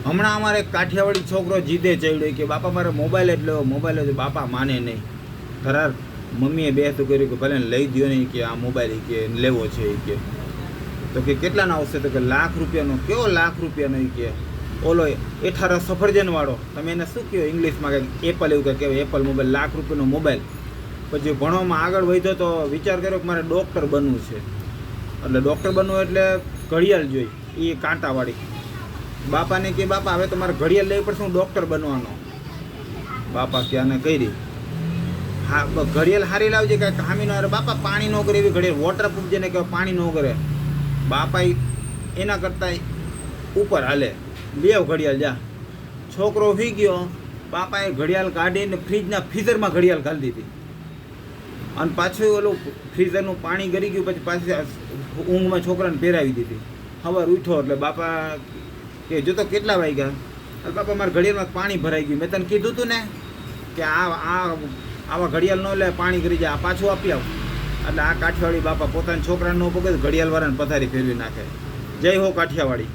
હમણાં અમારે એક કાઠિયાવાડી છોકરો જીદે ચડ્યો કે બાપા મારે મોબાઈલ જ લેવો, મોબાઈલ જ. બાપા માને નહીં. ખરાર મમ્મીએ બેસતું કર્યું કે ભલે લઈ દો નહીં કે આ મોબાઈલ કે લેવો છે એ કે. તો કે કેટલાનો આવશે? તો કે ₹1,00,000. કેવો ₹1,00,000 એ કે? ઓલો 18 સફરજનવાળો, તમે એને શું કહો ઇંગ્લિશમાં? કે એપલ એવું કહેવાય. Apple mobile, ₹1,00,000 mobile. પછી ભણવામાં આગળ વધ્યો તો વિચાર કર્યો કે મારે ડૉક્ટર બનવું છે. એટલે ડૉક્ટર બનવું એટલે ઘડિયાળ જોઈ, એ કાંટાવાળી. બાપાને કે બાપા હવે તમારે ઘડિયાળ લેવી પડશે, હું ડૉક્ટર બનવાનો. બાપા કે આને કરી હા ઘડિયાળ હારી લાવજે, કાંઈ ખામી ન. અરે બાપા પાણી ન કરે એવી ઘડિયાળ, વોટરપ્રૂફ જેને કહેવાય, પાણી ન કરે. બાપા એના કરતાં ઉપર હાલે, લેવ ઘડિયાળ જા. છોકરો હોઈ ગયો, બાપાએ ઘડિયાળ કાઢીને ફ્રીજના ફ્રીઝરમાં ઘડિયાળ ઘાલી દીધી. અને પાછું ઓલું ફ્રીઝરનું પાણી ગરી ગયું. પછી પાછી ઊંઘમાં છોકરાને પહેરાવી દીધી. સવાર ઉઠો એટલે બાપા કે જોતો કેટલા વાગ્યા? બાપા મારા ઘડિયાળમાં પાણી ભરાઈ ગયું. મેં તને કીધું હતું ને કે આવા ઘડિયાળ ન લે, પાણી કરી જાય, આ પાછું આપી આવ. એટલે આ કાઠિયાવાડી બાપા પોતાના છોકરાને ન પગે ઘડિયાળવાળાને પથારી ફેરવી નાખે. જય હો કાઠિયાવાડી.